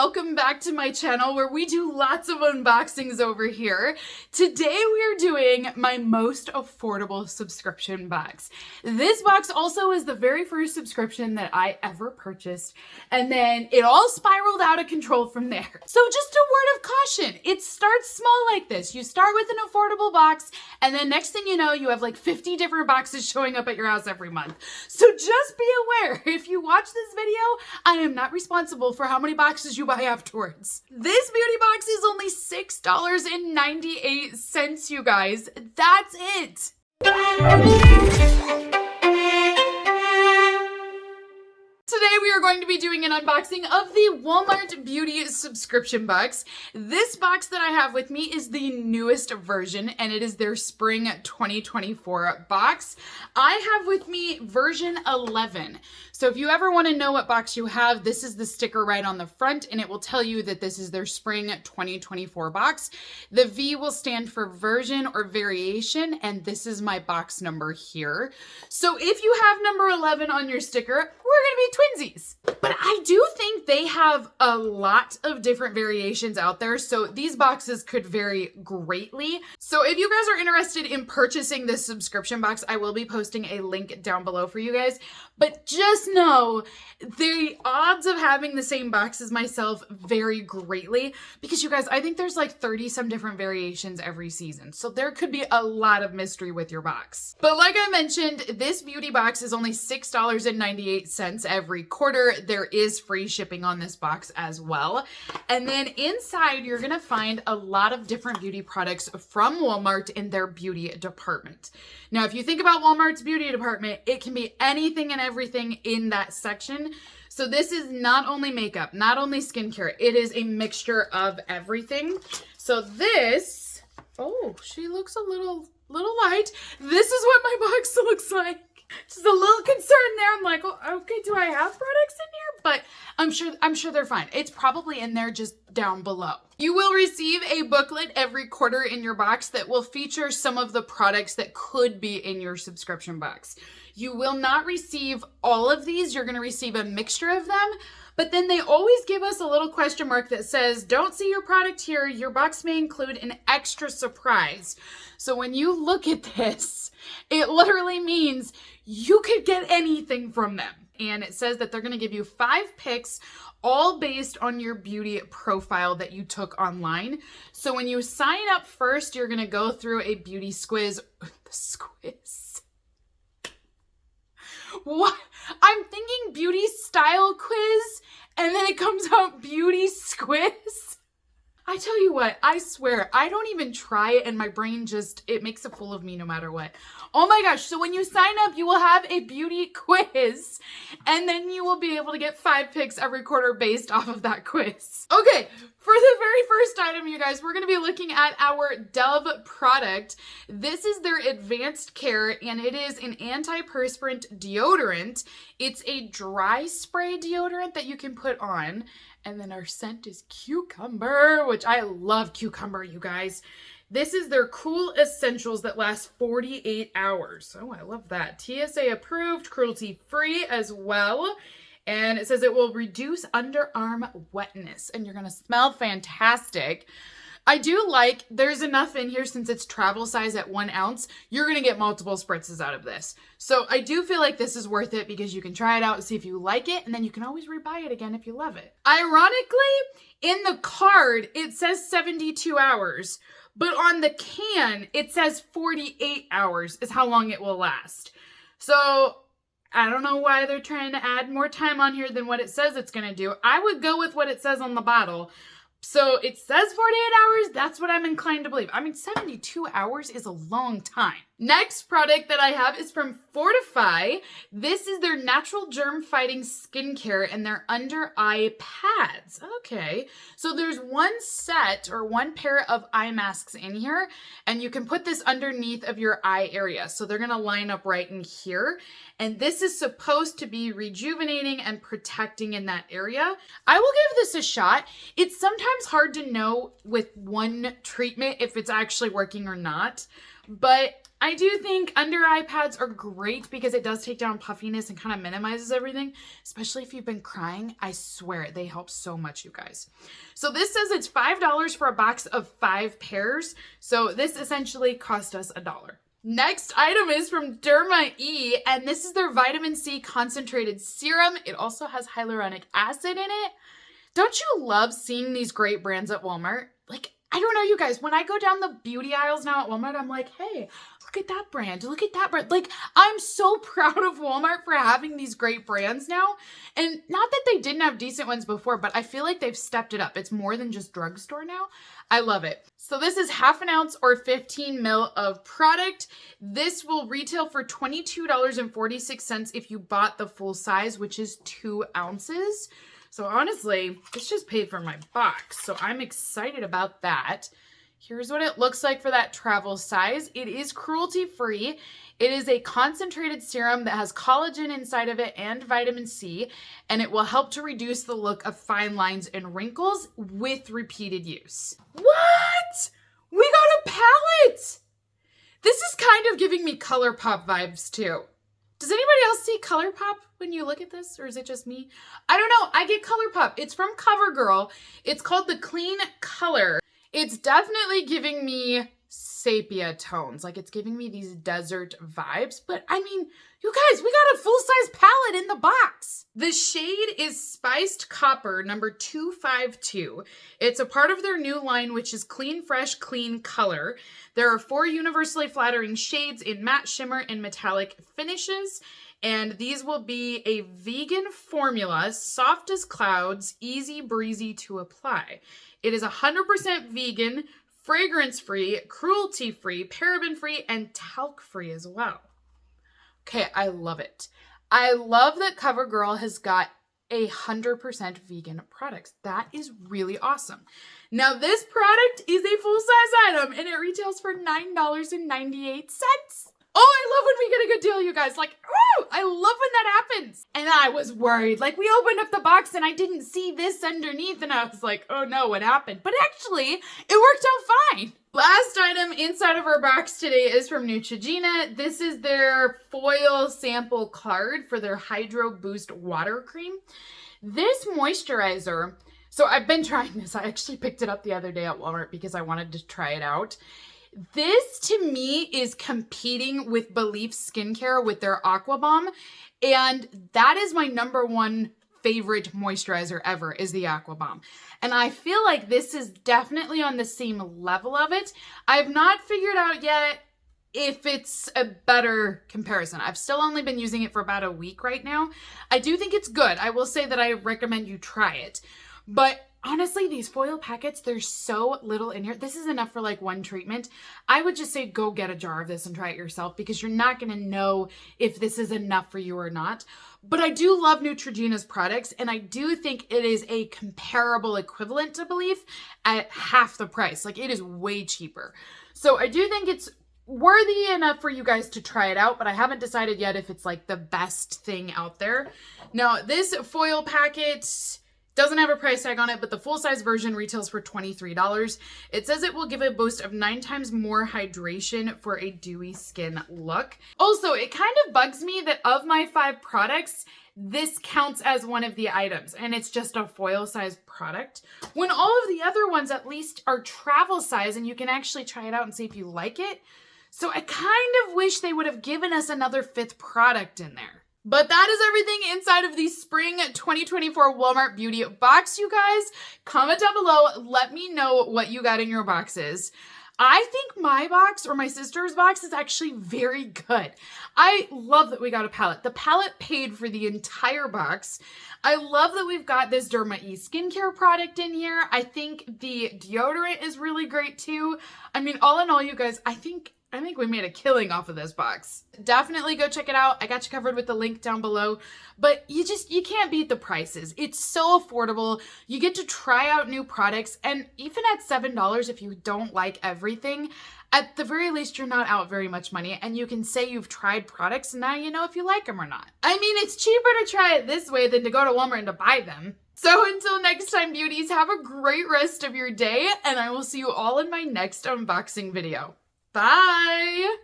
welcome back to my channel where we do lots of unboxings over here. Today we are doing my most affordable subscription box. This box also is the very first subscription that I ever purchased, and then it all spiraled out of control from there. So just a word of caution, it starts small like this. You start with an affordable box, and then next thing you know, you have like 50 different boxes showing up at your house every month. So just be aware, if you watch this video, I am not responsible for how many boxes you buy afterwards. This beauty box is only $6.98, you guys. That's it. Today we are going to be doing an unboxing of the Walmart Beauty subscription box. This box that I have with me is the newest version, and it is their spring 2024 box. I have with me version 11. So if you ever want to know what box you have, this is the sticker right on the front, and it will tell you that this is their spring 2024 box. The V will stand for version or variation, and this is my box number here. So if you have number 11 on your sticker, we're going to be twinsies. But I do think they have a lot of different variations out there, so these boxes could vary greatly. So if you guys are interested in purchasing this subscription box, I will be posting a link down below for you guys. But just know the odds of having the same box as myself vary greatly because, you guys, I think there's like 30 some different variations every season. So there could be a lot of mystery with your box. But like I mentioned, this beauty box is only $6.98 every quarter. There is free shipping on this box as well. And then inside, you're going to find a lot of different beauty products from Walmart in their beauty department. Now, if you think about Walmart's beauty department, it can be anything and everything in that section. So this is not only makeup, not only skincare, it is a mixture of everything. So this, oh, she looks a little light. This is what my box looks like. Just a little concern there. I'm like, oh, okay, do I have products in here? But I'm sure they're fine. It's probably in there just down below. You will receive a booklet every quarter in your box that will feature some of the products that could be in your subscription box. You will not receive all of these. You're going to receive a mixture of them. But then they always give us a little question mark that says, don't see your product here. Your box may include an extra surprise. So when you look at this, it literally means you could get anything from them. And it says that they're going to give you 5 picks, all based on your beauty profile that you took online. So when you sign up first, you're going to go through a beauty squiz. Squiz. What? I'm thinking beauty style quiz, and then it comes out beauty squiz. I tell you what, I swear, I don't even try it, and my brain just, it makes a fool of me no matter what. Oh my gosh, so when you sign up, you will have a beauty quiz, and then you will be able to get 5 picks every quarter based off of that quiz. Okay, for the very first item, you guys, we're going to be looking at our Dove product. This is their Advanced Care, and it is an antiperspirant deodorant. It's a dry spray deodorant that you can put on. And then our scent is cucumber, which I love cucumber, you guys. This is their Cool Essentials that last 48 hours. Oh, I love that. TSA approved, cruelty free as well. And it says it will reduce underarm wetness, and you're going to smell fantastic. I do like, there's enough in here since it's travel size at 1 ounce, you're going to get multiple spritzes out of this. So I do feel like this is worth it because you can try it out and see if you like it, and then you can always rebuy it again if you love it. Ironically, in the card, it says 72 hours, but on the can, it says 48 hours is how long it will last. So I don't know why they're trying to add more time on here than what it says it's going to do. I would go with what it says on the bottle. So it says 48 hours. That's what I'm inclined to believe. I mean, 72 hours is a long time. Next product that I have is from Fortify. This is their natural germ fighting skincare and their under eye pads. Okay, so there's one set or one pair of eye masks in here, and you can put this underneath of your eye area. So they're gonna line up right in here. And this is supposed to be rejuvenating and protecting in that area. I will give this a shot. It's sometimes hard to know with one treatment if it's actually working or not, but I do think under eye pads are great because it does take down puffiness and kind of minimizes everything, especially if you've been crying. I swear they help so much, you guys. So this says it's $5 for a box of 5 pairs. So this essentially cost us $1. Next item is from DermaE, and this is their vitamin C concentrated serum. It also has hyaluronic acid in it. Don't you love seeing these great brands at Walmart? Like, I don't know, you guys, when I go down the beauty aisles now at Walmart, I'm like, hey, look at that brand, look at that brand. Like, I'm so proud of Walmart for having these great brands now. And not that they didn't have decent ones before, but I feel like they've stepped it up. It's more than just drugstore now. I love it. So this is half an ounce or 15 ml of product. This will retail for $22.46 if you bought the full size, which is 2 ounces. So honestly, this just paid for my box. So I'm excited about that. Here's what it looks like for that travel size. It is cruelty-free. It is a concentrated serum that has collagen inside of it and vitamin C, and it will help to reduce the look of fine lines and wrinkles with repeated use. What? We got a palette! This is kind of giving me ColourPop vibes too. Does anybody else see ColourPop when you look at this, or is it just me? I don't know. I get ColourPop. It's from Covergirl. It's called the Clean Color. It's definitely giving me sepia tones. Like, it's giving me these desert vibes. But I mean, you guys, we got a full-size palette in the box. The shade is Spiced Copper number 252. It's a part of their new line, which is Clean Fresh Clean Color. There are 4 universally flattering shades in matte, shimmer, and metallic finishes. And these will be a vegan formula, soft as clouds, easy breezy to apply. It is 100% vegan, fragrance-free, cruelty-free, paraben-free, and talc-free as well. Okay, I love it. I love that CoverGirl has got 100% vegan products. That is really awesome. Now, this product is a full-size item, and it retails for $9.98. Oh, I love when we get a good deal, you guys. Like, oh, I love when that happens. And I was worried. Like, we opened up the box and I didn't see this underneath. And I was like, oh no, what happened? But actually, it worked out fine. Last item inside of our box today is from Neutrogena. This is their foil sample card for their Hydro Boost Water Cream. This moisturizer, so I've been trying this. I actually picked it up the other day at Walmart because I wanted to try it out. This, to me, is competing with Belief Skincare with their Aqua Bomb, and that is my #1 favorite moisturizer ever, is the Aqua Bomb. And I feel like this is definitely on the same level of it. I've not figured out yet if it's a better comparison. I've still only been using it for about a week right now. I do think it's good. I will say that I recommend you try it. But honestly, these foil packets, there's so little in here. This is enough for like 1 treatment. I would just say go get a jar of this and try it yourself because you're not going to know if this is enough for you or not. But I do love Neutrogena's products, and I do think it is a comparable equivalent to Belief at half the price. Like, it is way cheaper. So I do think it's worthy enough for you guys to try it out, but I haven't decided yet if it's like the best thing out there. Now, this foil packet doesn't have a price tag on it, but the full-size version retails for $23. It says it will give a boost of 9 times more hydration for a dewy skin look. Also, it kind of bugs me that of my 5 products, this counts as one of the items, and it's just a foil-size product, when all of the other ones at least are travel size, and you can actually try it out and see if you like it. So I kind of wish they would have given us another 5th product in there. But that is everything inside of the Spring 2024 Walmart Beauty box, you guys. Comment down below. Let me know what you got in your boxes. I think my box or my sister's box is actually very good. I love that we got a palette. The palette paid for the entire box. I love that we've got this DermaE skincare product in here. I think the deodorant is really great too. I mean, all in all, you guys, I think we made a killing off of this box. Definitely go check it out. I got you covered with the link down below. But you can't beat the prices. It's so affordable. You get to try out new products. And even at $7, if you don't like everything, at the very least, you're not out very much money. And you can say you've tried products and now you know if you like them or not. I mean, it's cheaper to try it this way than to go to Walmart and to buy them. So until next time, beauties, have a great rest of your day. And I will see you all in my next unboxing video. Bye!